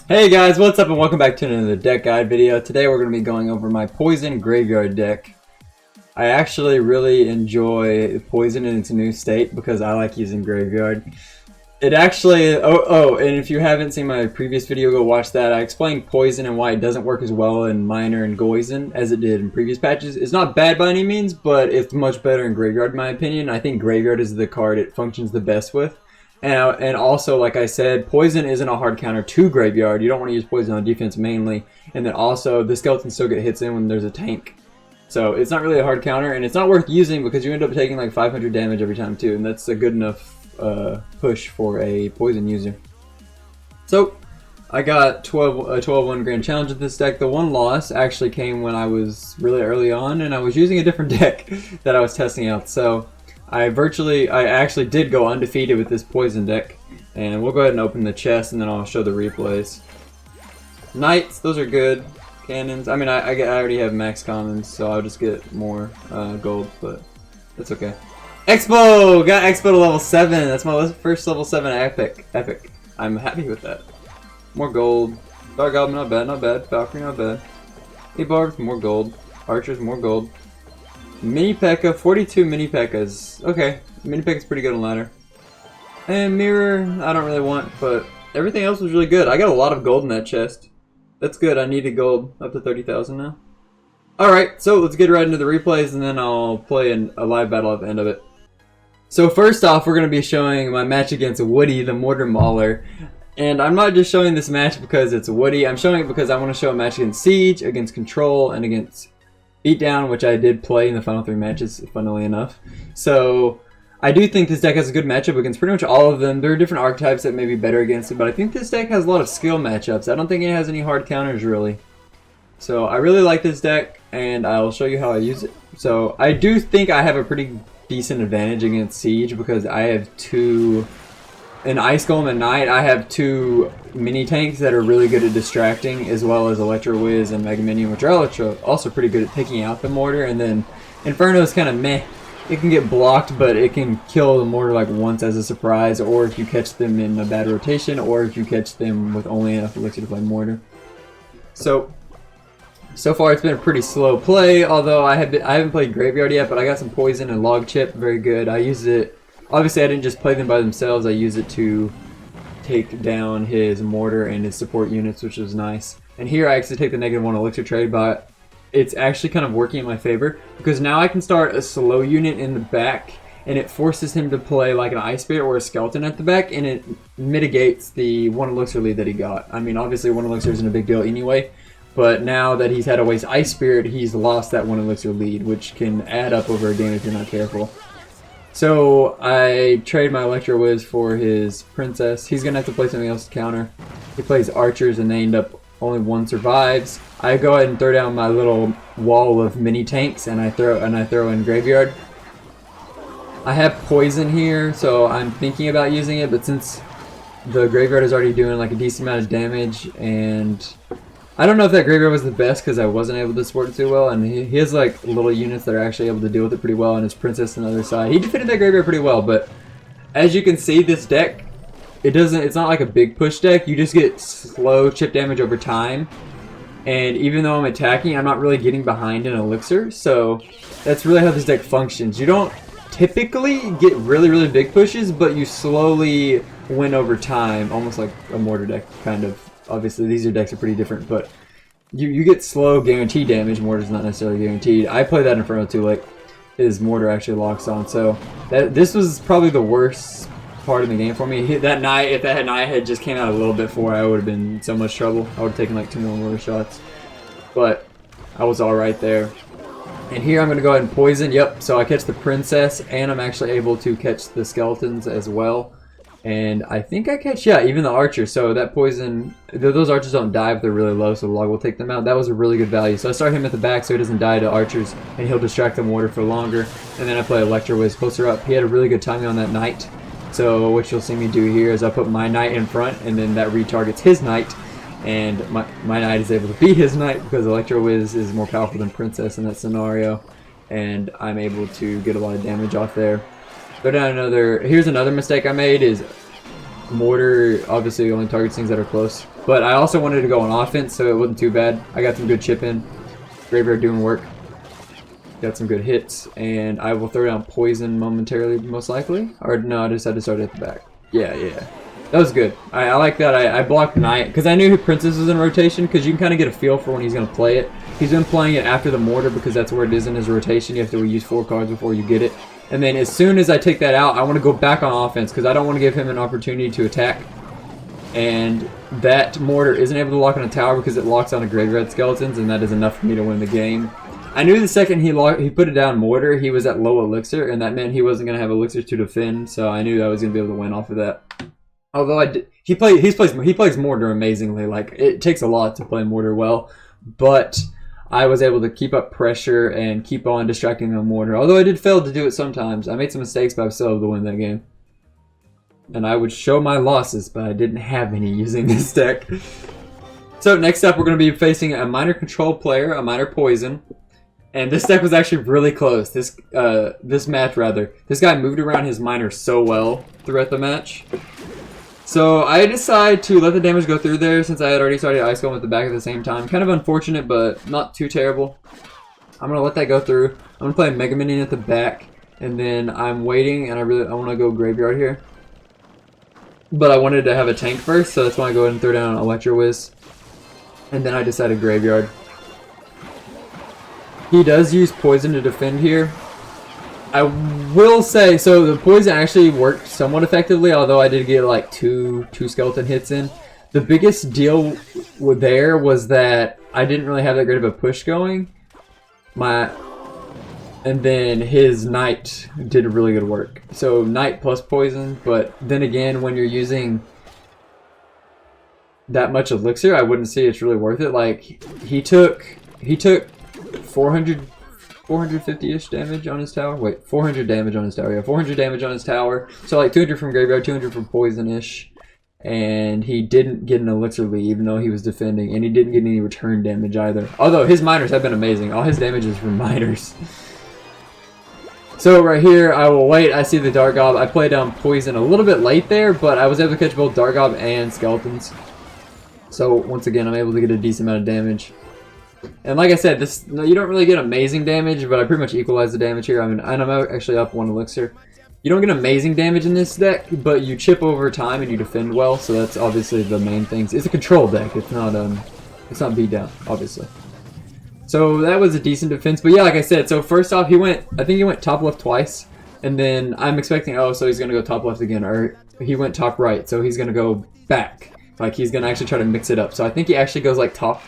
Hey guys, what's up and welcome back to another deck guide video. Today we're going to be going over my Poison Graveyard deck. I actually really enjoy Poison in its new state because I like using Graveyard. It actually, and if you haven't seen my previous video, go watch that. I explained Poison and why it doesn't work as well in Minor and Goizen as it did in previous patches. It's not bad by any means, but it's much better in Graveyard in my opinion. I think Graveyard is the card it functions the best with. And also, like I said, Poison isn't a hard counter to Graveyard. You don't want to use Poison on defense mainly. And then also, the Skeletons still get hits in when there's a tank. So it's not really a hard counter, and it's not worth using because you end up taking like 500 damage every time too. And that's a good enough push for a Poison user. So, I got 12-1 Grand Challenge with this deck. The one loss actually came when I was really early on, and I was using a different deck that I was testing out. So, I actually did go undefeated with this Poison deck. And we'll go ahead and open the chest and then I'll show the replays. Knights, those are good. Cannons, I mean I already have max commons, so I'll just get more gold, but that's okay. Expo! Got Expo to level 7, that's my first level 7 epic. I'm happy with that. More gold. Dark Goblin, not bad, not bad. Valkyrie, not bad. Barbs, more gold. Archers, more gold. Mini P.E.K.K.A, 42 Mini P.E.K.K.As. Okay, Mini P.E.K.K.A's pretty good on ladder. And Mirror, I don't really want, but everything else was really good. I got a lot of gold in that chest. That's good, I needed gold. Up to 30,000 now. Alright, so let's get right into the replays and then I'll play a live battle at the end of it. So first off, we're going to be showing my match against Woody, the Mortar Mauler. And I'm not just showing this match because it's Woody, I'm showing it because I want to show a match against Siege, against Control, and against Beatdown, which I did play in the final 3 matches, funnily enough. So, I do think this deck has a good matchup against pretty much all of them. There are different archetypes that may be better against it, but I think this deck has a lot of skill matchups. I don't think it has any hard counters, really. So, I really like this deck, and I'll show you how I use it. So, I do think I have a pretty decent advantage against Siege because I have an Ice Golem and Knight. I have 2 mini tanks that are really good at distracting, as well as Electro Wiz and Mega Minion, which are also pretty good at taking out the mortar. And then Inferno is kind of meh. It can get blocked, but it can kill the mortar like once as a surprise, or if you catch them in a bad rotation, or if you catch them with only enough elixir to play mortar. So far it's been a pretty slow play, although I haven't played Graveyard yet, but I got some Poison and Log Chip, very good. I use it. Obviously, I didn't just play them by themselves. I use it to take down his mortar and his support units, which was nice. And here I actually take the -1 elixir trade, but it's actually kind of working in my favor because now I can start a slow unit in the back, and it forces him to play like an Ice Spirit or a Skeleton at the back, and it mitigates the 1 elixir lead that he got. I mean, obviously 1 elixir isn't a big deal anyway, but now that he's had to waste Ice Spirit, he's lost that 1 elixir lead, which can add up over a game if you're not careful. So, I trade my Electro Wiz for his Princess. He's going to have to play something else to counter. He plays Archers and they end up only 1 survives. I go ahead and throw down my little wall of mini tanks and I throw in Graveyard. I have Poison here, so I'm thinking about using it, but since the Graveyard is already doing like a decent amount of damage, and I don't know if that Graveyard was the best because I wasn't able to support it too well, and he has like little units that are actually able to deal with it pretty well, and his Princess on the other side. He defended that Graveyard pretty well, but as you can see, this deck, it's not like a big push deck. You just get slow chip damage over time, and even though I'm attacking, I'm not really getting behind an elixir, so that's really how this deck functions. You don't typically get really big pushes, but you slowly win over time, almost like a mortar deck, kind of. Obviously, these decks are pretty different, but you get slow guaranteed damage. Mortar's not necessarily guaranteed. I play that Inferno too late. His mortar actually locks on, so this was probably the worst part of the game for me. That Knight, if that Knight had just came out a little bit before, I would have been in so much trouble. I would have taken like 2 more mortar shots, but I was all right there. And here I'm going to go ahead and Poison. Yep, so I catch the Princess, and I'm actually able to catch the Skeletons as well. And I think I catch, yeah, even the Archer. So that Poison, those Archers don't die if they're really low, so the Log will take them out. That was a really good value. So I start him at the back so he doesn't die to Archers, and he'll distract the mortar for longer. And then I play Electro Wiz closer up. He had a really good timing on that Knight. So what you'll see me do here is I put my Knight in front, and then that retargets his Knight. And my Knight is able to beat his Knight because Electro Wiz is more powerful than Princess in that scenario. And I'm able to get a lot of damage off there. Go down another. Here's another mistake I made is Mortar obviously only targets things that are close. But I also wanted to go on offense, so it wasn't too bad. I got some good chip in. Graveyard doing work. Got some good hits, and I will throw down poison momentarily, most likely. Or no, I decided to start at the back. Yeah. That was good. I like that. I blocked Knight, because I knew Princess was in rotation, because you can kind of get a feel for when he's going to play it. He's been playing it after the Mortar, because that's where it is in his rotation. You have to use 4 cards before you get it. And then as soon as I take that out, I want to go back on offense, because I don't want to give him an opportunity to attack. And that Mortar isn't able to lock on a tower, because it locks on a Graveyard Skeletons, and that is enough for me to win the game. I knew the second he put it down Mortar, he was at low elixir, and that meant he wasn't going to have elixir to defend, so I knew I was going to be able to win off of that. Although he plays Mortar amazingly. Like, it takes a lot to play Mortar well, but I was able to keep up pressure and keep on distracting the Mortar. Although I did fail to do it sometimes. I made some mistakes, but I was still able to win that game. And I would show my losses, but I didn't have any using this deck. So next up, we're going to be facing a minor control player, a minor poison. And this deck was actually really close. This match, rather. This guy moved around his minor so well throughout the match. So I decided to let the damage go through there since I had already started Ice Golem at the back at the same time. Kind of unfortunate, but not too terrible. I'm going to let that go through. I'm going to play Mega Minion at the back. And then I'm waiting, and I want to go Graveyard here. But I wanted to have a tank first, so that's why I go ahead and throw down Electro Whiz. And then I decided Graveyard. He does use poison to defend here. I will say, so the poison actually worked somewhat effectively, although I did get like two skeleton hits in. The biggest deal there was that I didn't really have that great of a push going. And then his Knight did really good work. So Knight plus poison, but then again, when you're using that much elixir, I wouldn't say it's really worth it. Like, he took 450-ish damage on his tower. Wait, 400 damage on his tower. Yeah, 400 damage on his tower. So like 200 from Graveyard, 200 from poison-ish. And he didn't get an elixir lead, even though he was defending. And he didn't get any return damage either. Although his miners have been amazing. All his damage is from miners. So right here, I will wait. I see the Dark Gob. I played down poison a little bit late there, but I was able to catch both Dark Gob and Skeletons. So once again, I'm able to get a decent amount of damage. And like I said, you don't really get amazing damage, but I pretty much equalize the damage here. And I'm actually up 1 elixir. You don't get amazing damage in this deck, but you chip over time and you defend well, so that's obviously the main things. It's a control deck. It's not beat down, obviously. So that was a decent defense. But yeah, like I said, so first off, I think he went top left twice, and then I'm expecting, oh, so he's gonna go top left again, or he went top right, so he's gonna go back. Like, he's gonna actually try to mix it up. So I think he actually goes like top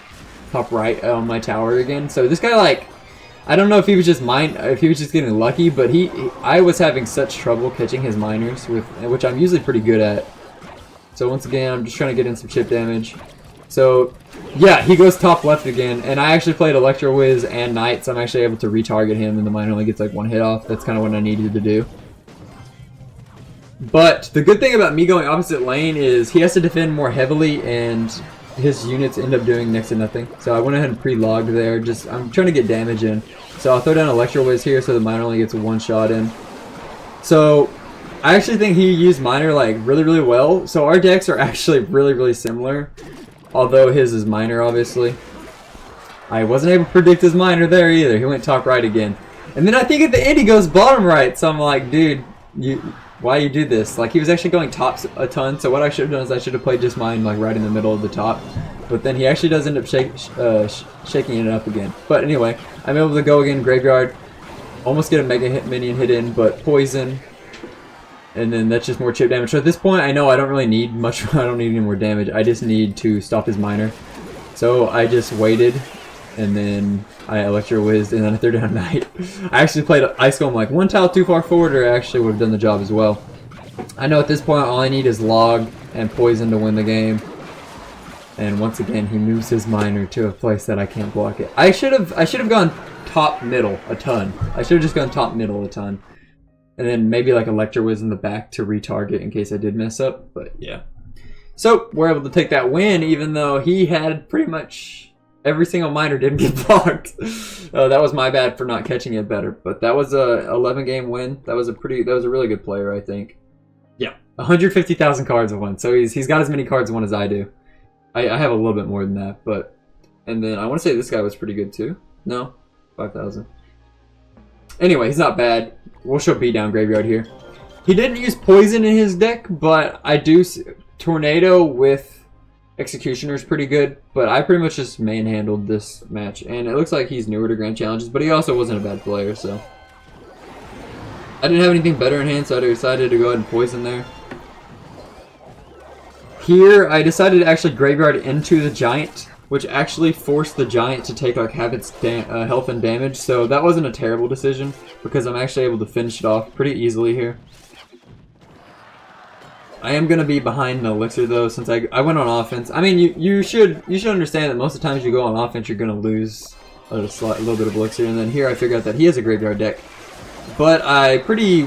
right on my tower again. So this guy, like, I don't know if he was just getting lucky, but I was having such trouble catching his miners, which I'm usually pretty good at. So once again, I'm just trying to get in some chip damage. So yeah, he goes top left again, and I actually played Electro Whiz and Knight, so I'm actually able to retarget him, and the miner only gets like 1 hit off. That's kind of what I needed to do. But the good thing about me going opposite lane is he has to defend more heavily, and his units end up doing next to nothing. So I went ahead and pre-logged there. I'm trying to get damage in. So I'll throw down Electro Whiz here so the miner only gets 1 shot in. So I actually think he used miner like really, really well. So our decks are actually really, really similar. Although his is miner, obviously. I wasn't able to predict his miner there either. He went top right again. And then I think at the end he goes bottom right. So I'm like, dude, why you do this? Like, he was actually going tops a ton, so what I should have done is I should have played just mine like right in the middle of the top. But then he actually does end up shaking it up again. But anyway, I'm able to go again, Graveyard. Almost get a Mega Minion hit in, but poison. And then that's just more chip damage. So at this point, I know I don't really need much. I don't need any more damage. I just need to stop his miner. So I just waited, and then I Electro Whizzed, and then I threw down Knight. I actually played Ice Golem like 1 tile too far forward, or I actually would have done the job as well. I know at this point all I need is log and poison to win the game. And once again, he moves his miner to a place that I can't block it. I should have gone top middle a ton. I should have just gone top middle a ton. And then maybe like Electro Whiz in the back to retarget in case I did mess up. But yeah. So we're able to take that win, even though he had pretty much every single miner didn't get blocked. That was my bad for not catching it better. But that was a 11-game win. That was a really good player, I think. Yeah. 150,000 cards of one. So he's got as many cards of one as I do. I have a little bit more than that, but... And then I want to say this guy was pretty good too. No? 5,000. Anyway, he's not bad. We'll show beatdown graveyard here. He didn't use poison in his deck, but I do... Tornado with Executioner is pretty good, but I pretty much just manhandled this match. And it looks like he's newer to Grand Challenges, but he also wasn't a bad player, so... I didn't have anything better in hand, so I decided to go ahead and poison there. Here, I decided to actually graveyard into the Giant, which actually forced the Giant to take like half its health and damage, so that wasn't a terrible decision, because I'm actually able to finish it off pretty easily here. I am going to be behind an elixir though, since I went on offense. I mean, you should understand that most of the times you go on offense, you're going to lose a little bit of elixir, and then here I figured out that he has a graveyard deck. But I did pretty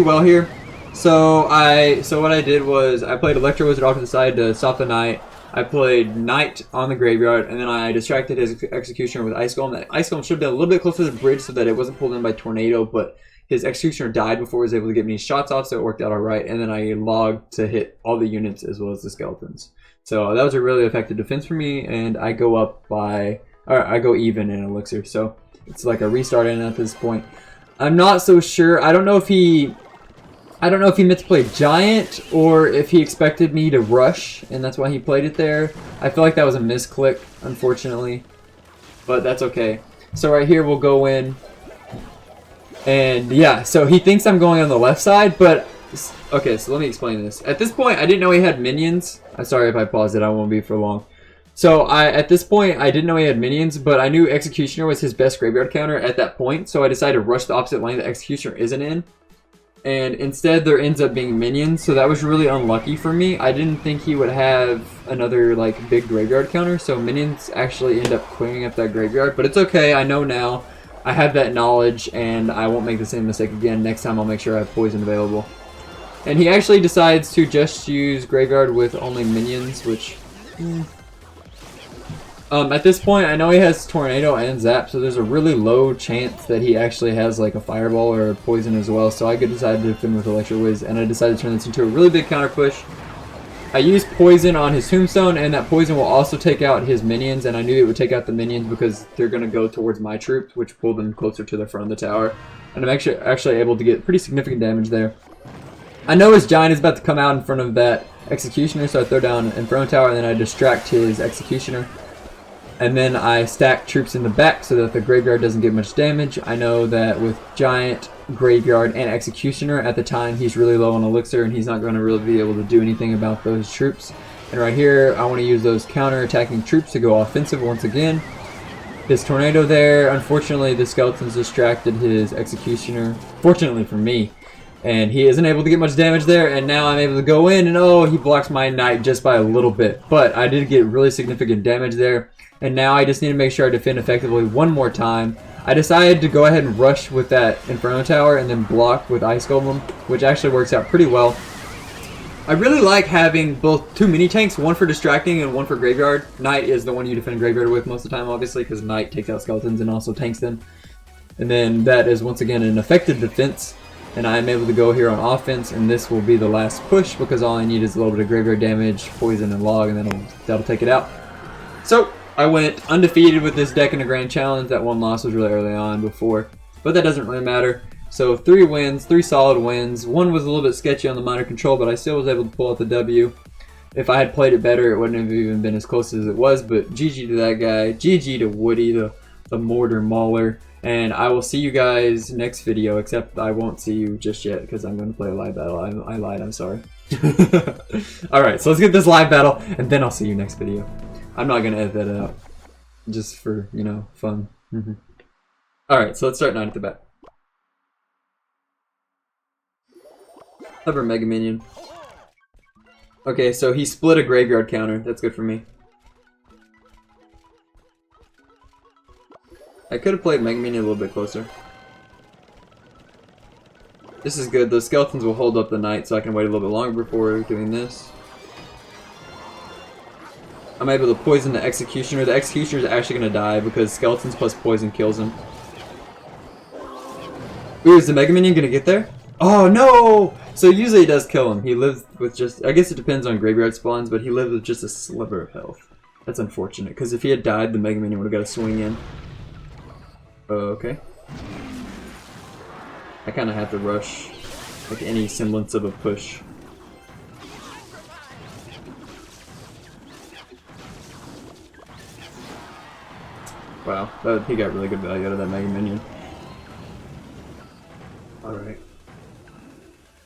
well here. So what I did was I played Electro Wizard off to the side to stop the Knight. I played Knight on the graveyard, and then I distracted his Executioner with Ice Golem. That Ice Golem should have been a little bit closer to the bridge so that it wasn't pulled in by Tornado, but his Executioner died before he was able to get many shots off, so it worked out alright. And then I logged to hit all the units as well as the skeletons. So that was a really effective defense for me, and I go even in Elixir. So it's like a restart in at this point. I'm not so sure. I don't know if he meant to play Giant or if he expected me to rush, and that's why he played it there. I feel like that was a misclick, unfortunately, but that's okay. So right here we'll go in, and yeah, so he thinks I'm going on the left side, but okay, so let me explain this. At this point, I didn't know he had minions. I'm sorry if I paused it, I won't be for long. So at this point, I didn't know he had minions, but I knew Executioner was his best graveyard counter at that point, so I decided to rush the opposite lane that Executioner isn't in. And instead, there ends up being minions, so that was really unlucky for me. I didn't think he would have another, like, big graveyard counter, so minions actually end up clearing up that graveyard. But it's okay, I know now. I have that knowledge, and I won't make the same mistake again. Next time, I'll make sure I have poison available. And he actually decides to just use graveyard with only minions, which... at this point, I know he has Tornado and Zap, so there's a really low chance that he actually has like a Fireball or a Poison as well, so I decided to defend with Electro Wiz, and I decided to turn this into a really big counter push. I used Poison on his Tombstone, and that Poison will also take out his minions, and I knew it would take out the minions because they're going to go towards my troops, which pulled them closer to the front of the tower. And I'm actually able to get pretty significant damage there. I know his Giant is about to come out in front of that Executioner, so I throw down Inferno Tower, and then I distract his Executioner. And then I stack troops in the back so that the graveyard doesn't get much damage. I know that with Giant, Graveyard, and Executioner, at the time he's really low on Elixir and he's not going to really be able to do anything about those troops. And right here, I want to use those counter-attacking troops to go offensive once again. This Tornado there, unfortunately the Skeletons distracted his Executioner, fortunately for me. And he isn't able to get much damage there, and now I'm able to go in, and oh, he blocks my Knight just by a little bit. But I did get really significant damage there. And now I just need to make sure I defend effectively one more time. I decided to go ahead and rush with that Inferno Tower and then block with Ice Golem, which actually works out pretty well. I really like having both two mini tanks, one for distracting and one for graveyard. Knight is the one you defend graveyard with most of the time, obviously, because Knight takes out skeletons and also tanks them. And then that is once again an effective defense. And I'm able to go here on offense, and this will be the last push because all I need is a little bit of graveyard damage, poison, and log, and then that'll take it out. So I went undefeated with this deck in a Grand Challenge. That one loss was really early on before, but that doesn't really matter. So 3 wins, 3 solid wins. One was a little bit sketchy on the minor control, but I still was able to pull out the W. If I had played it better, it wouldn't have even been as close as it was, but GG to that guy. GG to Woody, the Mortar Mauler. And I will see you guys next video, except I won't see you just yet because I'm going to play a live battle. I lied, I'm sorry. Alright, so let's get this live battle, and then I'll see you next video. I'm not going to edit that out, just for, you know, fun. Alright, so let's start 9 at the bat. Clever Mega Minion. Okay, so he split a graveyard counter. That's good for me. I could have played Mega Minion a little bit closer. This is good. Those skeletons will hold up the Knight, so I can wait a little bit longer before doing this. I'm able to poison the Executioner. The Executioner is actually going to die because skeletons plus poison kills him. Ooh, is the Mega Minion going to get there? Oh no! So usually he does kill him. He lives with just, I guess it depends on graveyard spawns, but he lives with just a sliver of health. That's unfortunate, because if he had died, the Mega Minion would have got a swing in. Okay. I kind of have to rush, like any semblance of a push. Wow, he got really good value out of that Mega Minion. Alright.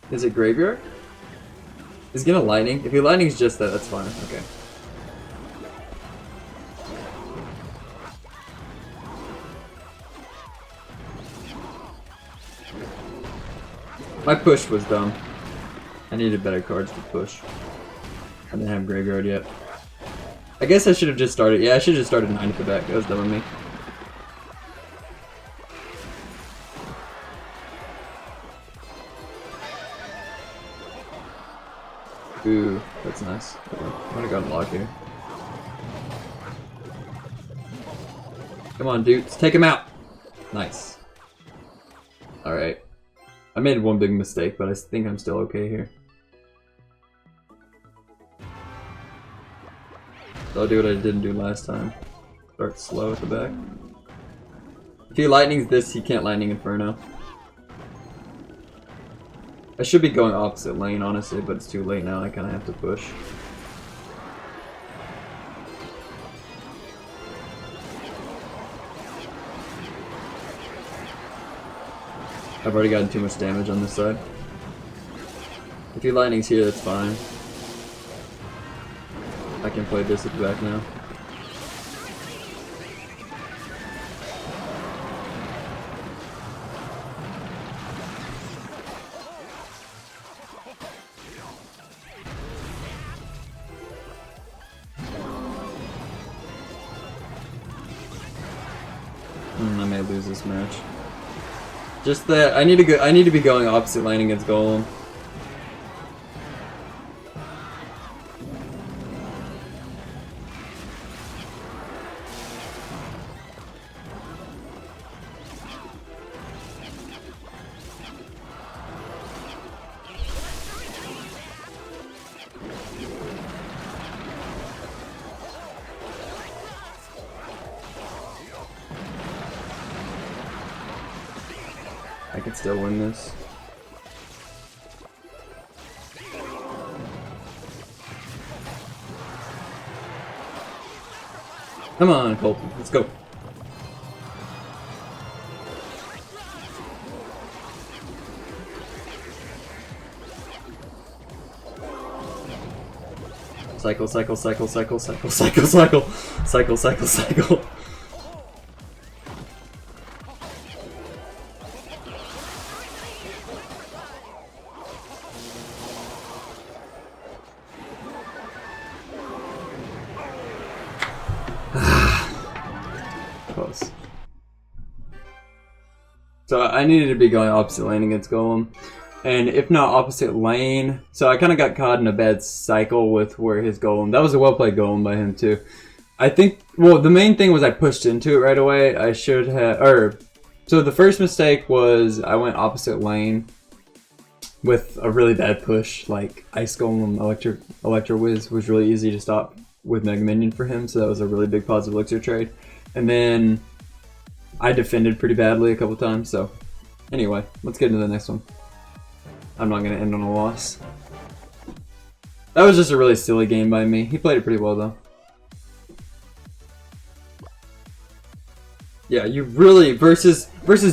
Is it Graveyard? Is he gonna Lightning? If he Lightning's just that, that's fine. Okay. My push was dumb. I needed better cards to push. I didn't have Graveyard yet. I guess I should have just started. Yeah, I should have just started 9 at the back. That was dumb of me. Ooh, that's nice. I'm gonna go and block here. Come on, dudes, take him out! Nice. Alright. I made one big mistake, but I think I'm still okay here. So I'll do what I didn't do last time. Start slow at the back. If he lightnings this, he can't lightning Inferno. I should be going opposite lane, honestly, but it's too late now. I kind of have to push. I've already gotten too much damage on this side. If he lightnings here, that's fine. I can play this at the back now. I may lose this match. Just that I need to be going opposite lane against Golem. I can still win this. Come on, Colton, let's go. Cycle, cycle, cycle, cycle, cycle, cycle, cycle, cycle, cycle, cycle. Close. So I needed to be going opposite lane against Golem. And if not opposite lane, so I kind of got caught in a bad cycle with where his Golem, that was a well-played Golem by him too. I think, well, the main thing was I pushed into it right away. I should have, so the first mistake was I went opposite lane with a really bad push. Like Ice Golem, Electro Wiz was really easy to stop with Mega Minion for him, so that was a really big positive elixir trade. And then I defended pretty badly a couple times, so anyway, let's get into the next one. I'm not going to end on a loss. That was just a really silly game by me. He played it pretty well though. Yeah, you really, versus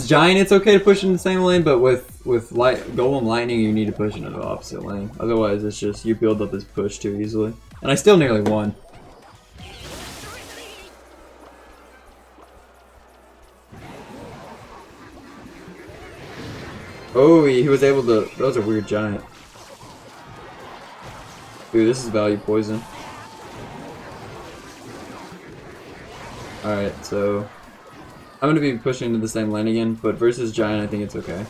Giant, it's okay to push in the same lane, but with Golem Lightning, you need to push into the opposite lane. Otherwise, it's just, you build up this push too easily. And I still nearly won. Oh, he was able to, that was a weird Giant. Dude, this is value poison. Alright, so I'm gonna be pushing into the same lane again, but versus Giant, I think it's okay.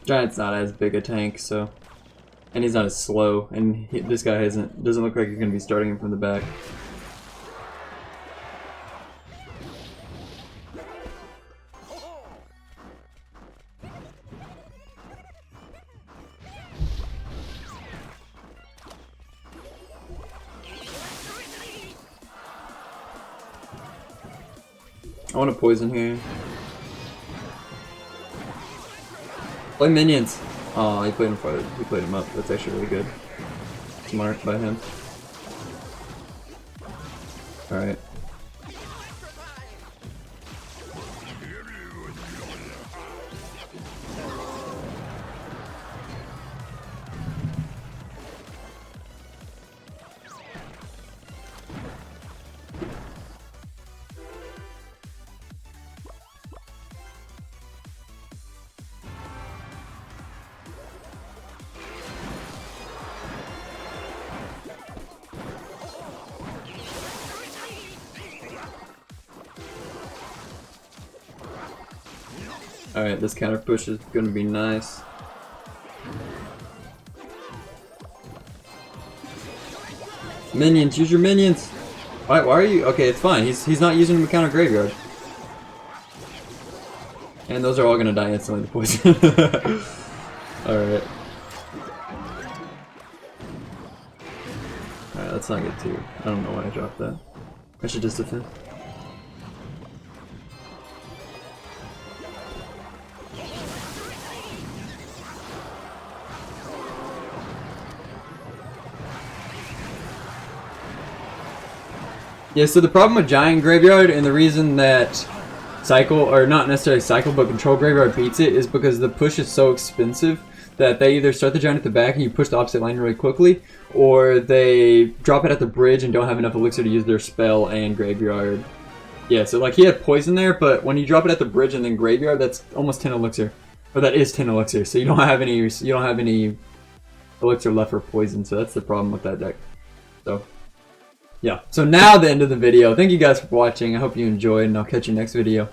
Giant's not as big a tank, so, and he's not as slow, and this guy doesn't look like he's gonna be starting him from the back. I want to poison here. Play minions. Oh, he played him farther. He played him up. That's actually really good. Smart by him. Alright. Alright, this counter push is gonna be nice. Minions, use your minions! Why are you? Okay, it's fine. He's not using them to counter graveyard. And those are all gonna die instantly to poison. Alright. Alright, let's not get too. I don't know why I dropped that. I should just defend. Yeah, so the problem with Giant Graveyard, and the reason that Cycle, or not necessarily Cycle, but Control Graveyard beats it, is because the push is so expensive that they either start the Giant at the back and you push the opposite line really quickly, or they drop it at the bridge and don't have enough elixir to use their spell and Graveyard. Yeah, so like he had poison there, but when you drop it at the bridge and then Graveyard, that's almost 10 elixir. Or that is 10 elixir, so you don't have any elixir left for poison, so that's the problem with that deck. So yeah, so now the end of the video. Thank you guys for watching. I hope you enjoyed, and I'll catch you next video.